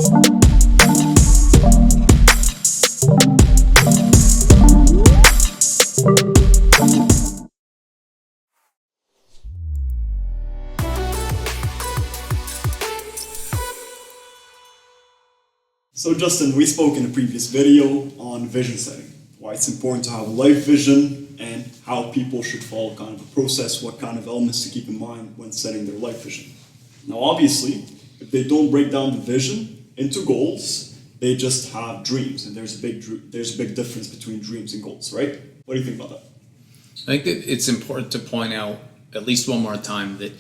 So Justin, we spoke in a previous video on vision setting, why it's important to have a life vision and how people should follow kind of a process, what kind of elements to keep in mind when setting their life vision. Now obviously, if they don't break down the vision into goals, they just have dreams, and there's a big difference between dreams and goals, right? What do you think about that? I think that it's important to point out at least one more time that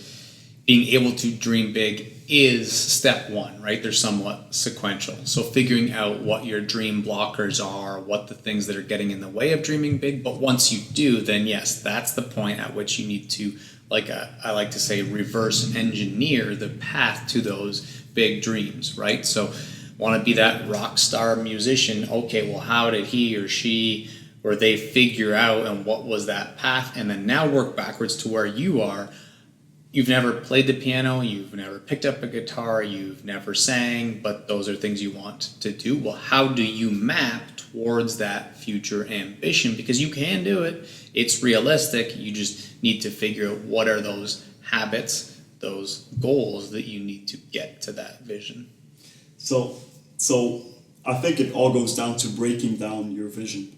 being able to dream big is step one, right? They're somewhat sequential. So figuring out what your dream blockers are, what the things that are getting in the way of dreaming big. But once you do, then yes, that's the point at which you need to, I like to say, reverse engineer the path to those big dreams, right? So want to be that rock star musician. Okay, well, how did he or she or they figure out and what was that path? And then now work backwards to where you are. You've never played the piano, you've never picked up a guitar, you've never sang, but those are things you want to do. Well, how do you map towards that future ambition? Because you can do it. It's realistic. You just need to figure out what are those habits, those goals that you need to get to that vision. So I think it all goes down to breaking down your vision.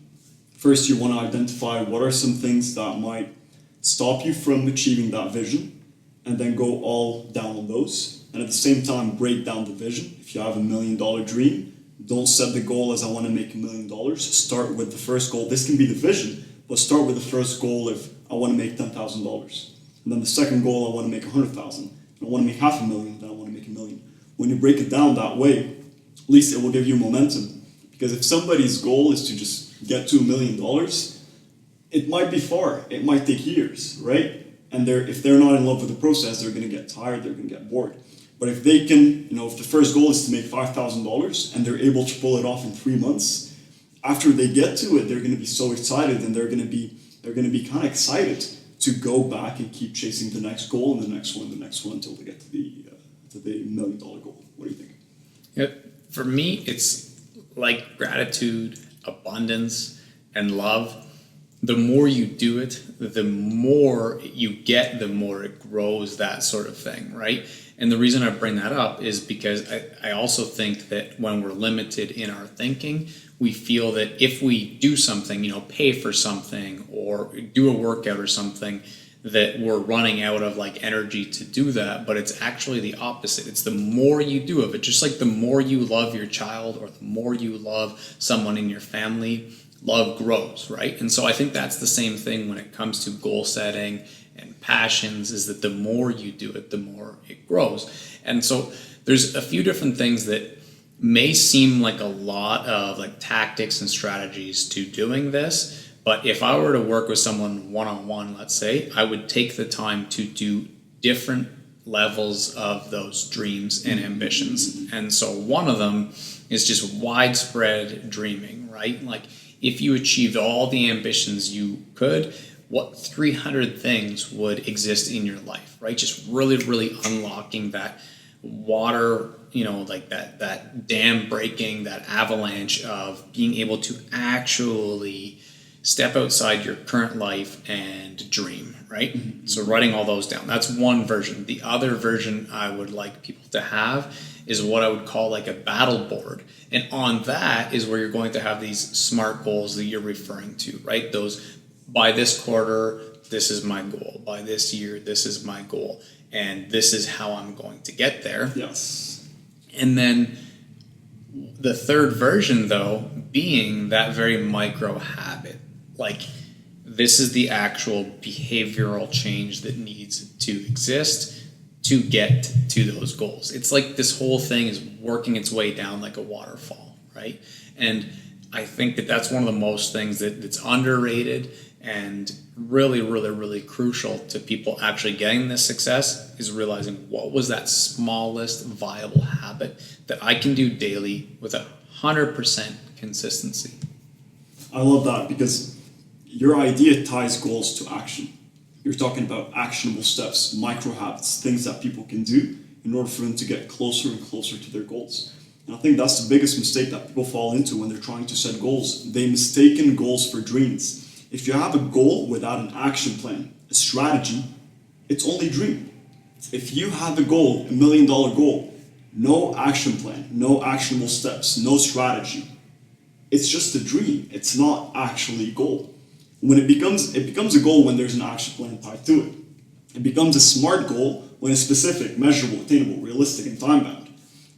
First, you want to identify what are some things that might stop you from achieving that vision, and then go all down on those. And at the same time, break down the vision. If you have $1 million dream, don't set the goal as I want to make $1 million. Start with the first goal. This can be the vision, but start with the first goal if I want to make $10,000. And then the second goal, I want to make 100,000. I want to make $500,000, then I want to make $1 million. When you break it down that way, at least it will give you momentum. Because if somebody's goal is to just get to $1 million, it might be far. It might take years, right? And if they're not in love with the process, they're going to get tired, they're going to get bored. But if they can, if the first goal is to make $5,000 and they're able to pull it off in 3 months, after they get to it, they're going to be so excited, and they're going to be kind of excited to go back and keep chasing the next goal and the next one until they get to the $1 million goal. What do you think? Yeah, for me, it's like gratitude, abundance, and love. The more you do it, the more you get, the more it grows, that sort of thing, right? And the reason I bring that up is because I also think that when we're limited in our thinking, we feel that if we do something, pay for something or do a workout or something, that we're running out of energy to do that. But it's actually the opposite. It's the more you do of it, just like the more you love your child or the more you love someone in your family, love grows, right? And so I think that's the same thing when it comes to goal setting and passions, is that the more you do it, the more it grows. And so there's a few different things that may seem like a lot of tactics and strategies to doing this, but if I were to work with someone one-on-one, let's say, I would take the time to do different levels of those dreams and ambitions. And so one of them is just widespread dreaming, right? If you achieved all the ambitions you could, what 300 things would exist in your life, right? Just really, really unlocking that water, that dam breaking, that avalanche of being able to actually step outside your current life and dream, right? Mm-hmm. So writing all those down, that's one version. The other version I would like people to have is what I would call a battle board. And on that is where you're going to have these SMART goals that you're referring to, right? Those, by this quarter, this is my goal. By this year, this is my goal. And this is how I'm going to get there. Yes. And then the third version, though, being that very micro habit. This is the actual behavioral change that needs to exist to get to those goals. It's this whole thing is working its way down like a waterfall, right? And I think that that's one of the most things that's underrated and really, really, really crucial to people actually getting this success, is realizing what was that smallest viable habit that I can do daily with 100% consistency. I love that, because your idea ties goals to action. You're talking about actionable steps, micro habits, things that people can do in order for them to get closer and closer to their goals. And I think that's the biggest mistake that people fall into when they're trying to set goals. They mistaken goals for dreams. If you have a goal without an action plan, a strategy, it's only dream. If you have a goal, $1 million goal, no action plan, no actionable steps, no strategy, it's just a dream. It's not actually a goal. When it becomes a goal when there's an action plan tied to it. It becomes a SMART goal when it's specific, measurable, attainable, realistic, and time bound.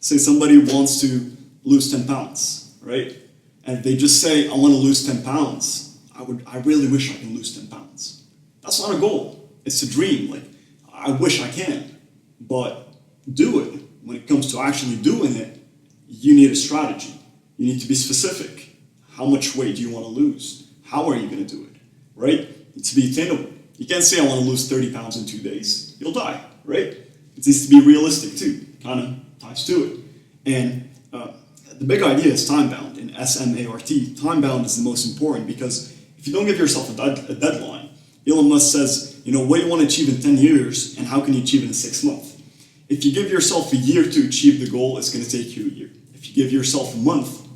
Say somebody wants to lose 10 pounds, right? And if they just say, I want to lose 10 pounds, I really wish I can lose 10 pounds. That's not a goal. It's a dream. Like, I wish I can, but do it. When it comes to actually doing it, you need a strategy. You need to be specific. How much weight do you want to lose? How are you going to do it, right? It needs to be attainable. You can't say I want to lose 30 pounds in 2 days. You'll die, right? It needs to be realistic too, kind of ties to it. And the big idea is time bound. In SMART, time bound is the most important because if you don't give yourself a deadline, Elon Musk says, what do you want to achieve in 10 years and how can you achieve it in 6 months? If you give yourself a year to achieve the goal, it's going to take you a year. If you give yourself a month,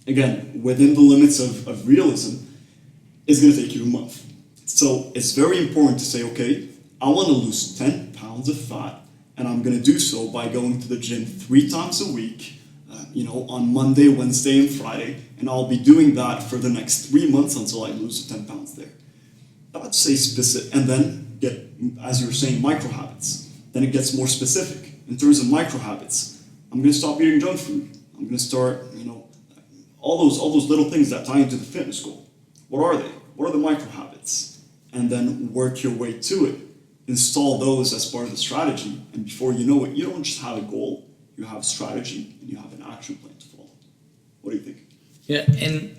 again, within the limits of realism, it's going to take you a month. So it's very important to say, okay, I want to lose 10 pounds of fat, and I'm going to do so by going to the gym 3 times a week, on Monday, Wednesday, and Friday, and I'll be doing that for the next 3 months until I lose the 10 pounds there. That's say specific, and then get, as you were saying, micro habits. Then it gets more specific. In terms of micro habits, I'm going to stop eating junk food. I'm going to start, all those little things that tie into the fitness goal. What are they? What are the micro habits? And then work your way to it. Install those as part of the strategy. And before you know it, you don't just have a goal, you have a strategy and you have an action plan to follow. What do you think? Yeah, and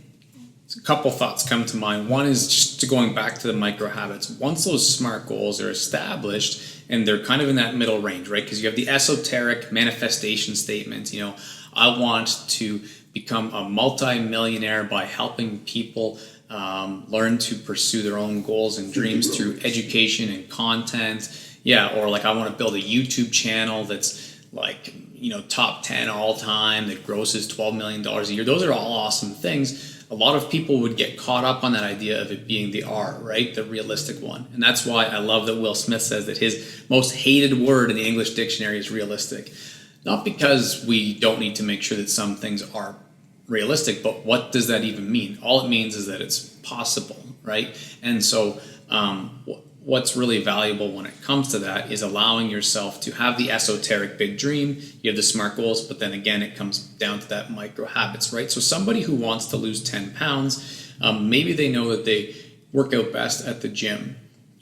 a couple thoughts come to mind. One is just going back to the micro habits. Once those SMART goals are established and they're kind of in that middle range, right? Because you have the esoteric manifestation statements, I want to become a multi-millionaire by helping people learn to pursue their own goals and dreams through education and content. Yeah, or like I want to build a YouTube channel that's like, top 10 all time that grosses $12 million a year. Those are all awesome things. A lot of people would get caught up on that idea of it being the R, right? The realistic one. And that's why I love that Will Smith says that his most hated word in the English dictionary is realistic. Not because we don't need to make sure that some things are realistic, but what does that even mean? All it means is that it's possible, right? And so what's really valuable when it comes to that is allowing yourself to have the esoteric big dream, you have the SMART goals, but then again, it comes down to that micro habits, right? So somebody who wants to lose 10 pounds, maybe they know that they work out best at the gym.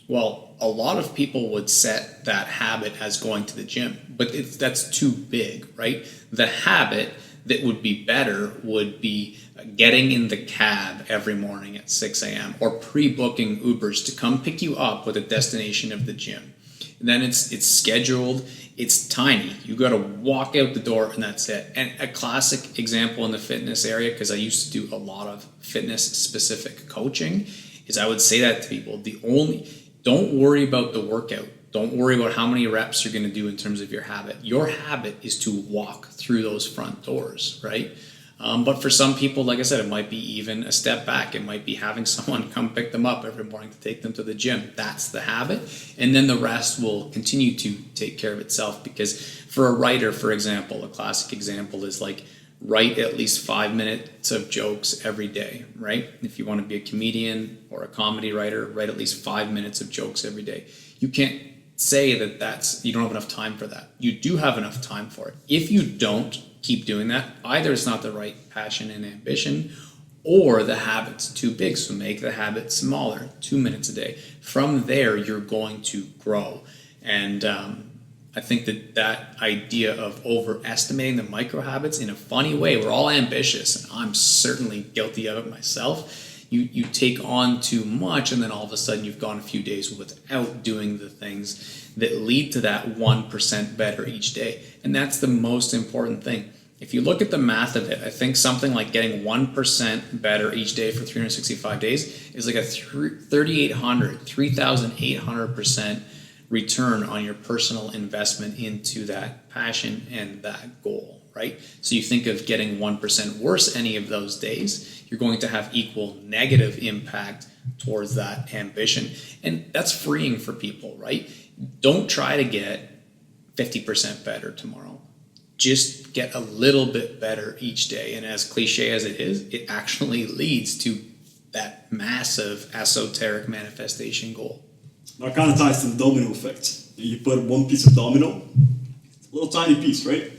Well, a lot of people would set that habit as going to the gym, but that's too big, right? The habit that would be better would be getting in the cab every morning at 6 a.m. or pre-booking Ubers to come pick you up with a destination of the gym. And then it's scheduled, it's tiny. You got to walk out the door and that's it. And a classic example in the fitness area, because I used to do a lot of fitness specific coaching, is I would say that to people, don't worry about the workout. Don't worry about how many reps you're going to do in terms of your habit. Your habit is to walk through those front doors, right? But for some people, like I said, it might be even a step back. It might be having someone come pick them up every morning to take them to the gym. That's the habit. And then the rest will continue to take care of itself, because for a writer, for example, a classic example is like write at least 5 minutes of jokes every day, right? If you want to be a comedian or a comedy writer, write at least 5 minutes of jokes every day. You can't say that you don't have enough time for that. You do have enough time for it. If you don't keep doing that, either it's not the right passion and ambition, or the habit's too big. So make the habit smaller, 2 minutes a day. From there, you're going to grow. And I think that idea of overestimating the micro habits in a funny way, we're all ambitious, and I'm certainly guilty of it myself. You take on too much, and then all of a sudden you've gone a few days without doing the things that lead to that 1% better each day. And that's the most important thing. If you look at the math of it, I think something like getting 1% better each day for 365 days is like a 3,800% return on your personal investment into that passion and that goal, right? So you think of getting 1% worse any of those days, you're going to have equal negative impact towards that ambition. And that's freeing for people, right? Don't try to get 50% better tomorrow. Just get a little bit better each day. And as cliche as it is, it actually leads to that massive esoteric manifestation goal. That kind of ties to the domino effect. You put one piece of domino, a little tiny piece, right?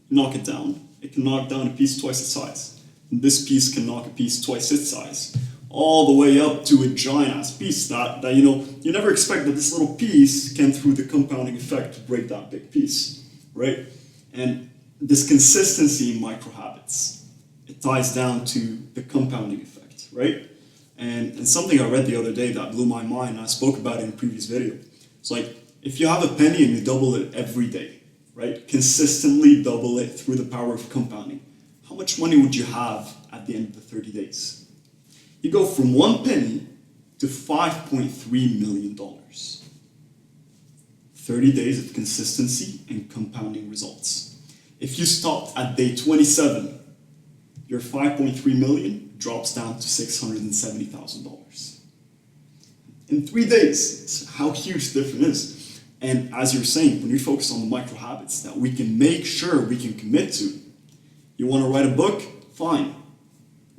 Knock it down. It can knock down a piece twice its size. And this piece can knock a piece twice its size. All the way up to a giant ass piece that you never expect that this little piece can, through the compounding effect, break that big piece, right? And this consistency in micro habits, it ties down to the compounding effect, right? And something I read the other day that blew my mind, and I spoke about it in a previous video. It's like, if you have a penny and you double it every day, right? Consistently double it through the power of compounding, how much money would you have at the end of the 30 days? You go from 1 penny to $5.3 million. 30 days of consistency and compounding results. If you stopped at day 27, your 5.3 million drops down to $670,000. In 3 days, it's how huge the difference is. And as you're saying, when you focus on the micro habits that we can make sure we can commit to, you want to write a book? Fine.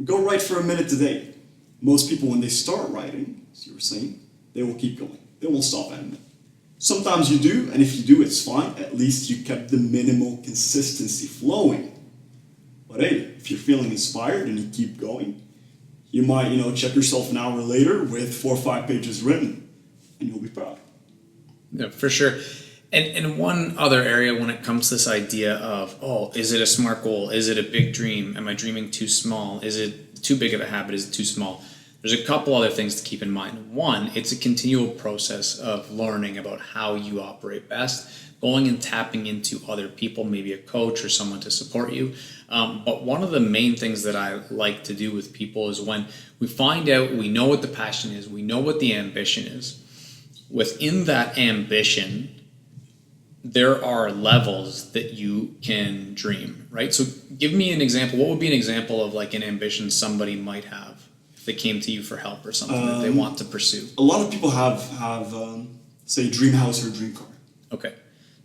Go write for a minute a day. Most people, when they start writing, as you were saying, they will keep going. They won't stop at a minute. Sometimes you do, and if you do, it's fine. At least you kept the minimal consistency flowing. But hey, if you're feeling inspired and you keep going, you might, check yourself an hour later with 4 or 5 pages written, and you'll be proud. Yeah, for sure. And one other area when it comes to this idea of, is it a smart goal? Is it a big dream? Am I dreaming too small? Is it too big of a habit? Is it too small? There's a couple other things to keep in mind. One, it's a continual process of learning about how you operate best, going and tapping into other people, maybe a coach or someone to support you. But one of the main things that I like to do with people is when we find out, we know what the passion is, we know what the ambition is. Within that ambition, there are levels that you can dream, right? So give me an example. What would be an example of like an ambition somebody might have if they came to you for help or something that they want to pursue? A lot of people have say, dream house or dream car. Okay.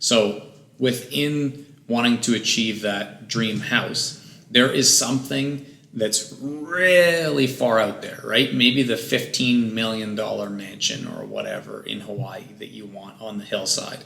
So within wanting to achieve that dream house, there is something that's really far out there, right? Maybe the $15 million mansion or whatever in Hawaii that you want on the hillside.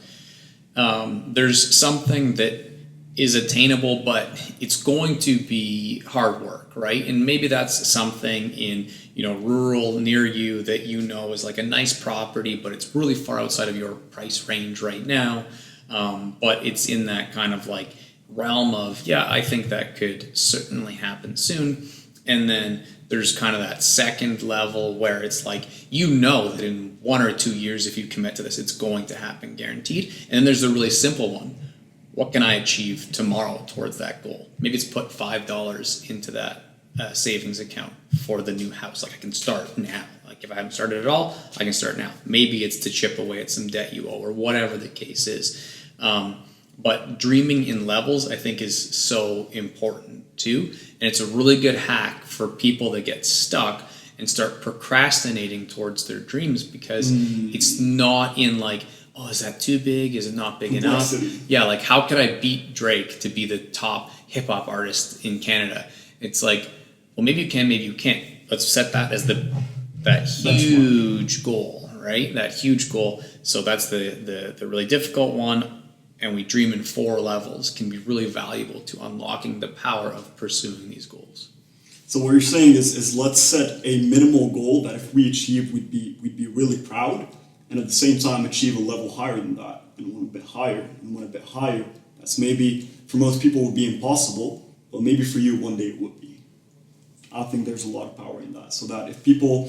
There's something that is attainable, but it's going to be hard work, right? And maybe that's something in, rural near you that is like a nice property, but it's really far outside of your price range right now. But it's in that kind of like realm of, I think that could certainly happen soon. And then there's kind of that second level where it's like, that in 1 or 2 years, if you commit to this, it's going to happen guaranteed. And then there's the really simple one. What can I achieve tomorrow towards that goal? Maybe it's put $5 into that savings account for the new house. Like I can start now. Like if I haven't started at all, I can start now. Maybe it's to chip away at some debt you owe or whatever the case is. But dreaming in levels, I think, is so important too. And it's a really good hack for people that get stuck and start procrastinating towards their dreams because it's not in like, is that too big? Is it not big enough? Yeah, like how could I beat Drake to be the top hip hop artist in Canada? It's like, well, maybe you can, maybe you can't. Let's set that as that huge goal, right? That huge goal. So that's the really difficult one. And we dream in 4 levels can be really valuable to unlocking the power of pursuing these goals. So what you're saying is let's set a minimal goal that if we achieve, we'd be really proud, and at the same time achieve a level higher than that, and one a bit higher, and one a bit higher. That's maybe for most people would be impossible, but maybe for you one day it would be. I think there's a lot of power in that. So that if people,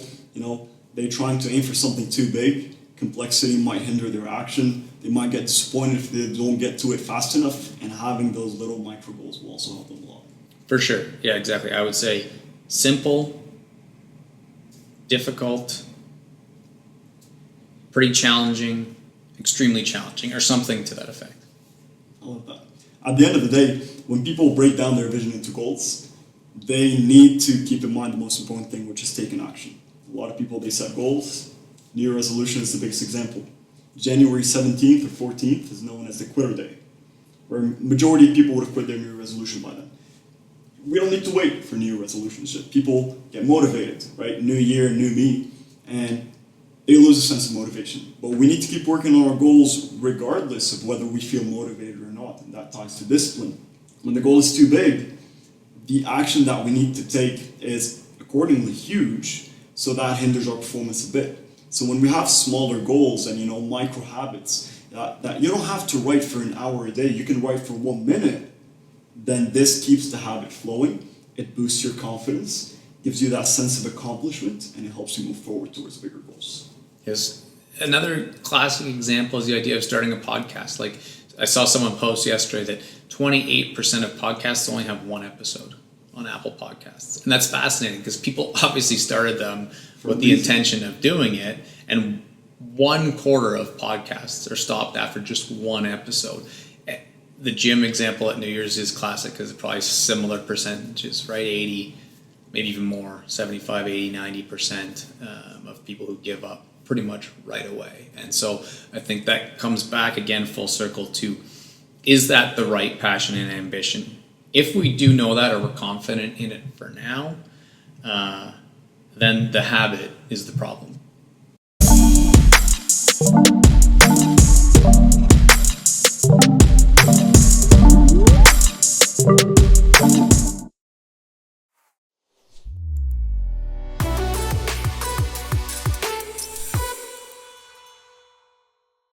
they're trying to aim for something too big, complexity might hinder their action. They might get disappointed if they don't get to it fast enough, and having those little micro goals will also help them a lot. For sure. Yeah, exactly. I would say simple, difficult, pretty challenging, extremely challenging, or something to that effect. I love that. at the end of the day, when people break down their vision into goals, they need to keep in mind the most important thing, which is taking action. A lot of people, they set goals. New Year resolution is the biggest example. January 17th or 14th is known as the quitter day, where majority of people would have quit their New Year resolution by then. We don't need to wait for New Year resolutions. People get motivated, right? New year, new me, and they lose a sense of motivation. But we need to keep working on our goals regardless of whether we feel motivated or not, and that ties to discipline. When the goal is too big, the action that we need to take is accordingly huge, so that hinders our performance a bit. So when we have smaller goals and micro habits that you don't have to write for an hour a day, you can write for 1 minute, then this keeps the habit flowing. It boosts your confidence, gives you that sense of accomplishment, and it helps you move forward towards bigger goals. Yes. Another classic example is the idea of starting a podcast. Like I saw someone post yesterday that 28% of podcasts only have one episode on Apple Podcasts. And that's fascinating because people obviously started them with the intention of doing it, and 1/4 of podcasts are stopped after just one episode. The gym example at New Year's is classic because it's probably similar percentages, right? 80, maybe even more, 75, 80, 90% of people who give up pretty much right away. And so I think that comes back again full circle to, is that the right passion and ambition? If we do know that, or we're confident in it for now, then the habit is the problem.